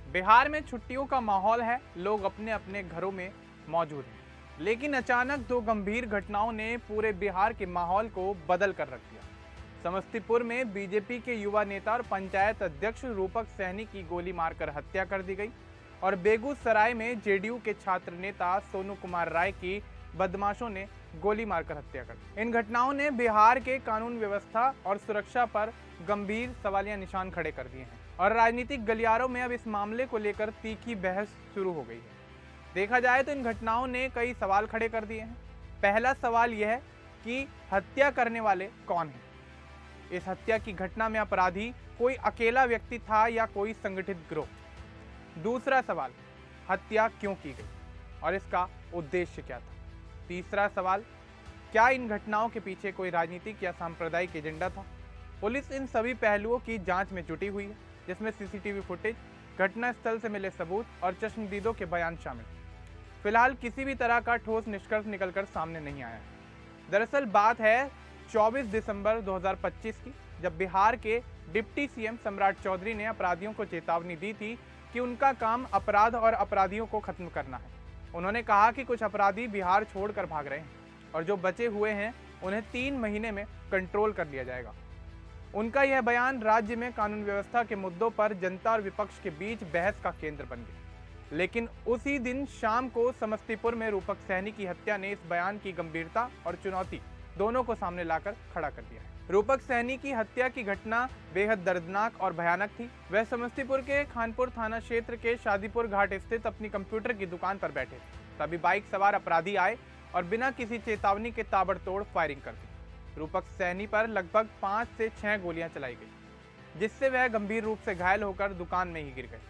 बिहार में छुट्टियों का माहौल है, लोग अपने अपने घरों में मौजूद हैं। लेकिन अचानक दो गंभीर घटनाओं ने पूरे बिहार के माहौल को बदल कर रख दिया। समस्तीपुर में बीजेपी के युवा नेता और पंचायत अध्यक्ष रूपक सहनी की गोली मारकर हत्या कर दी गई और बेगूसराय में जेडीयू के छात्र नेता सोनू कुमार राय की बदमाशों ने गोली मारकर हत्या कर दी। इन घटनाओं ने बिहार के कानून व्यवस्था और सुरक्षा पर गंभीर सवालिया निशान खड़े कर दिए हैं और राजनीतिक गलियारों में अब इस मामले को लेकर तीखी बहस शुरू हो गई है। देखा जाए तो इन घटनाओं ने कई सवाल खड़े कर दिए हैं। पहला सवाल यह है कि हत्या करने वाले कौन हैं? इस हत्या की घटना में अपराधी कोई अकेला व्यक्ति था या कोई संगठित गिरोह? दूसरा सवाल, हत्या क्यों की गई और इसका उद्देश्य क्या था? तीसरा सवाल, क्या इन घटनाओं के पीछे कोई राजनीतिक या सांप्रदायिक एजेंडा था? पुलिस इन सभी पहलुओं की जांच में जुटी हुई है, जिसमें सीसीटीवी फुटेज, घटनास्थल से मिले सबूत और चश्मदीदों के बयान शामिल। फिलहाल किसी भी तरह का ठोस निष्कर्ष निकलकर सामने नहीं आया है। दरअसल बात है 24 दिसंबर 2025 की, जब बिहार के डिप्टी सीएम सम्राट चौधरी ने अपराधियों को चेतावनी दी थी कि उनका काम अपराध और अपराधियों को खत्म करना है। उन्होंने कहा कि कुछ अपराधी बिहार छोड़कर भाग रहे हैं और जो बचे हुए हैं उन्हें 3 महीने में कंट्रोल कर लिया जाएगा। उनका यह बयान राज्य में कानून व्यवस्था के मुद्दों पर जनता और विपक्ष के बीच बहस का केंद्र बन गया। लेकिन उसी दिन शाम को समस्तीपुर में रूपक सहनी की हत्या ने इस बयान की गंभीरता और चुनौती दोनों को सामने लाकर खड़ा कर दिया है। रूपक सहनी की हत्या की घटना बेहद दर्दनाक और भयानक थी। वह समस्तीपुर के खानपुर थाना क्षेत्र के शादीपुर घाट स्थित अपनी कंप्यूटर की दुकान पर बैठे थे। तभी बाइक सवार अपराधी आए और बिना किसी चेतावनी के ताबड़तोड़ फायरिंग कर दी। रूपक सहनी पर लगभग 5 से 6 गोलियां चलाई गई, जिससे वह गंभीर रूप से घायल होकर दुकान में ही गिर गए।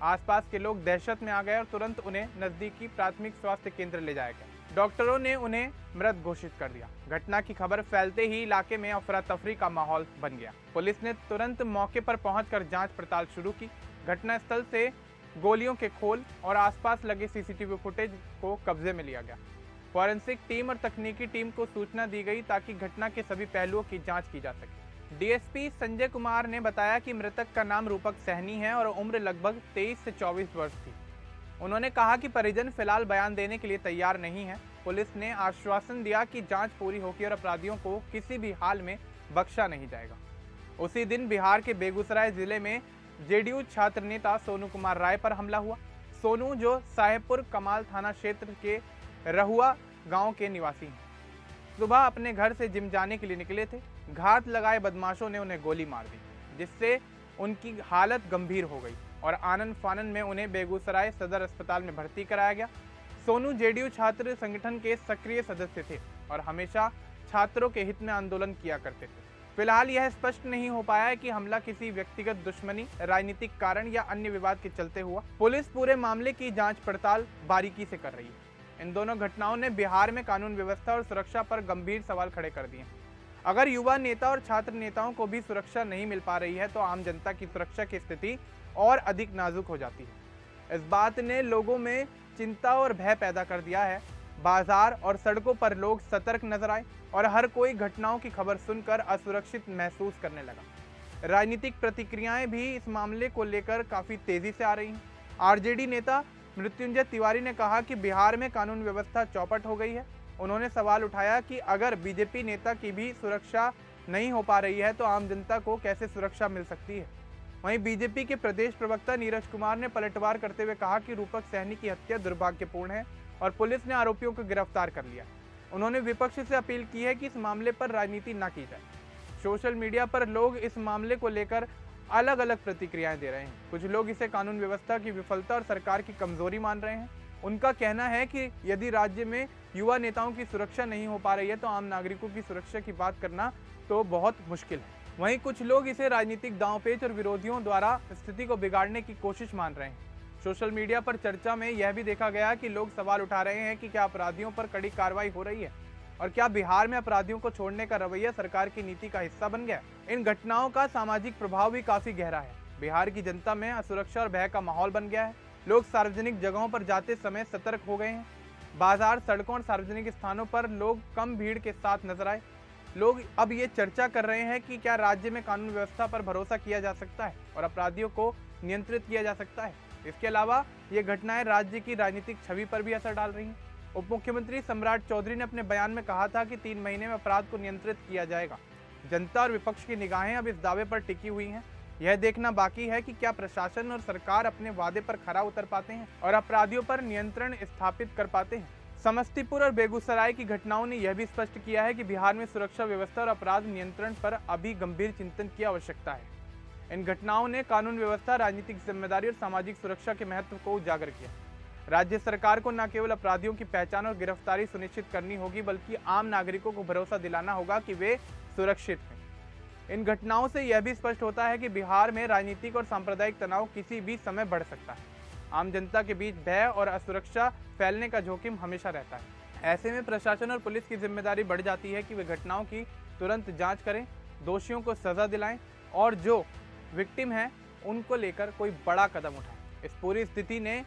आसपास के लोग दहशत में आ गए और तुरंत उन्हें नजदीकी प्राथमिक स्वास्थ्य केंद्र ले जाया गया। डॉक्टरों ने उन्हें मृत घोषित कर दिया। घटना की खबर फैलते ही इलाके में अफरा तफरी का माहौल बन गया। पुलिस ने तुरंत मौके पर पहुंचकर जांच पड़ताल शुरू की। घटनास्थल से गोलियों के खोल और आसपास लगे सीसीटीवी फुटेज को कब्जे में लिया गया। फॉरेंसिक टीम और तकनीकी टीम को सूचना दी गई ताकि घटना के सभी पहलुओं की जांच की जा सके। डीएसपी संजय कुमार ने बताया कि मृतक का नाम रूपक सहनी है और उम्र लगभग 23 से 24 वर्ष थी। उन्होंने कहा कि परिजन फिलहाल बयान देने के लिए तैयार नहीं है। पुलिस ने आश्वासन दिया कि जांच पूरी होगी और अपराधियों को किसी भी हाल में बख्शा नहीं जाएगा। उसी दिन बिहार के बेगूसराय जिले में जेडीयू छात्र नेता सोनू कुमार राय पर हमला हुआ। सोनू, जो साहेबपुर कमाल थाना क्षेत्र के रहुआ गांव के निवासी हैं, सुबह अपने घर से जिम जाने के लिए निकले थे। घात लगाए बदमाशों ने उन्हें गोली मार दी, जिससे उनकी हालत गंभीर हो गई और आनन फानन में उन्हें बेगूसराय सदर अस्पताल में भर्ती कराया गया। सोनू जेडीयू छात्र संगठन के सक्रिय सदस्य थे और हमेशा छात्रों के हित में आंदोलन किया करते थे। फिलहाल यह स्पष्ट नहीं हो पाया है कि हमला किसी व्यक्तिगत दुश्मनी, राजनीतिक कारण या अन्य विवाद के चलते हुआ। पुलिस पूरे मामले की जांच पड़ताल बारीकी से कर रही है। इन दोनों घटनाओं ने बिहार में कानून व्यवस्था और सुरक्षा पर गंभीर सवाल खड़े कर दिए। अगर युवा नेता और छात्र नेताओं को भी सुरक्षा नहीं मिल पा रही है तो आम जनता की सुरक्षा की स्थिति और अधिक नाजुक हो जाती है। इस बात ने लोगों में चिंता और भय पैदा कर दिया है। बाजार और सड़कों पर लोग सतर्क नजर आए और हर कोई घटनाओं की खबर सुनकर असुरक्षित महसूस करने लगा। राजनीतिक प्रतिक्रियाएं भी इस मामले को लेकर काफी तेजी से आ रही हैं। आरजेडी नेता मृत्युंजय तिवारी ने कहा कि बिहार में कानून व्यवस्था चौपट हो गई है। उन्होंने सवाल उठाया कि अगर बीजेपी नेता की भी सुरक्षा नहीं हो पा रही है तो आम जनता को कैसे सुरक्षा मिल सकती है। वहीं बीजेपी के प्रदेश प्रवक्ता नीरज कुमार ने पलटवार करते हुए कहा कि रूपक सहनी की हत्या दुर्भाग्यपूर्ण है और पुलिस ने आरोपियों को गिरफ्तार कर लिया। उन्होंने विपक्ष से अपील की है कि इस मामले पर राजनीति न की जाए। सोशल मीडिया पर लोग इस मामले को लेकर अलग अलग प्रतिक्रियाएं दे रहे हैं। कुछ लोग इसे कानून व्यवस्था की विफलता और सरकार की कमजोरी मान रहे हैं। उनका कहना है कि यदि राज्य में युवा नेताओं की सुरक्षा नहीं हो पा रही है तो आम नागरिकों की सुरक्षा की बात करना तो बहुत मुश्किल है। वहीं कुछ लोग इसे राजनीतिक दांवपेच और विरोधियों द्वारा स्थिति को बिगाड़ने की कोशिश मान रहे हैं। सोशल मीडिया पर चर्चा में यह भी देखा गया कि लोग सवाल उठा रहे हैं कि क्या अपराधियों पर कड़ी कार्रवाई हो रही है और क्या बिहार में अपराधियों को छोड़ने का रवैया सरकार की नीति का हिस्सा बन गया। इन घटनाओं का सामाजिक प्रभाव भी काफी गहरा है। बिहार की जनता में असुरक्षा और भय का माहौल बन गया है। लोग सार्वजनिक जगहों पर जाते समय सतर्क हो गए हैं। बाजार, सड़कों और सार्वजनिक स्थानों पर लोग कम भीड़ के साथ नजर आए। लोग अब ये चर्चा कर रहे हैं कि क्या राज्य में कानून व्यवस्था पर भरोसा किया जा सकता है और अपराधियों को नियंत्रित किया जा सकता है। इसके अलावा ये घटनाएं राज्य की राजनीतिक छवि पर भी असर डाल रही हैं। उप मुख्यमंत्री सम्राट चौधरी ने अपने बयान में कहा था कि 3 महीने में अपराध को नियंत्रित किया जाएगा। जनता और विपक्ष की निगाहें अब इस दावे पर टिकी हुई हैं। यह देखना बाकी है कि क्या प्रशासन और सरकार अपने वादे पर खरा उतर पाते हैं और अपराधियों पर नियंत्रण स्थापित कर पाते हैं। समस्तीपुर और बेगूसराय की घटनाओं ने यह भी स्पष्ट किया है कि बिहार में सुरक्षा व्यवस्था और अपराध नियंत्रण पर अभी गंभीर चिंतन की आवश्यकता है। इन घटनाओं ने कानून व्यवस्था, राजनीतिक जिम्मेदारी और सामाजिक सुरक्षा के महत्व को उजागर किया। राज्य सरकार को न केवल अपराधियों की पहचान और गिरफ्तारी सुनिश्चित करनी होगी, बल्कि आम नागरिकों को भरोसा दिलाना होगा कि वे सुरक्षित हैं। इन घटनाओं से यह भी स्पष्ट होता है कि बिहार में राजनीतिक और सांप्रदायिक तनाव किसी भी समय बढ़ सकता है। आम जनता के बीच भय और असुरक्षा फैलने का जोखिम हमेशा रहता है। ऐसे में प्रशासन और पुलिस की जिम्मेदारी बढ़ जाती है कि वे घटनाओं की तुरंत जांच करें, दोषियों को सजा दिलाएं और जो विक्टिम हैं उनको लेकर कोई बड़ा कदम उठाएं। इस पूरी स्थिति ने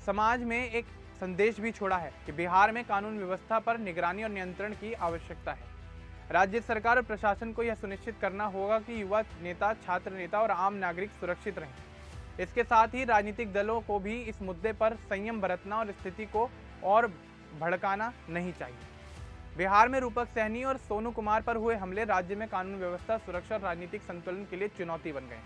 समाज में एक संदेश भी छोड़ा है कि बिहार में कानून व्यवस्था पर निगरानी और नियंत्रण की आवश्यकता है। राज्य सरकार और प्रशासन को यह सुनिश्चित करना होगा कि युवा नेता, छात्र नेता और आम नागरिक सुरक्षित रहें। इसके साथ ही राजनीतिक दलों को भी इस मुद्दे पर संयम बरतना और स्थिति को और भड़काना नहीं चाहिए। बिहार में रूपक सहनी और सोनू कुमार पर हुए हमले राज्य में कानून व्यवस्था, सुरक्षा और राजनीतिक संतुलन के लिए चुनौती बन गए।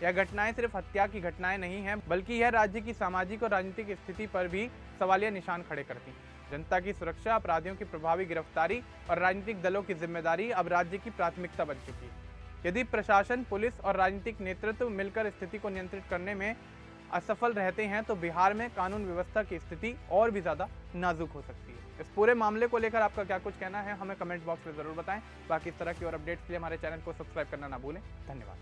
यह घटनाएं सिर्फ हत्या की घटनाएं नहीं हैं, बल्कि यह राज्य की सामाजिक और राजनीतिक स्थिति पर भी सवालिया निशान खड़े करती हैं। जनता की सुरक्षा, अपराधियों की प्रभावी गिरफ्तारी और राजनीतिक दलों की जिम्मेदारी अब राज्य की प्राथमिकता बन चुकी है। यदि प्रशासन, पुलिस और राजनीतिक नेतृत्व मिलकर स्थिति को नियंत्रित करने में असफल रहते हैं तो बिहार में कानून व्यवस्था की स्थिति और भी ज्यादा नाजुक हो सकती है। इस पूरे मामले को लेकर आपका क्या कुछ कहना है, हमें कमेंट बॉक्स में जरूर बताएं। बाकी इस तरह की और अपडेट्स के लिए हमारे चैनल को सब्सक्राइब करना ना भूलें। धन्यवाद।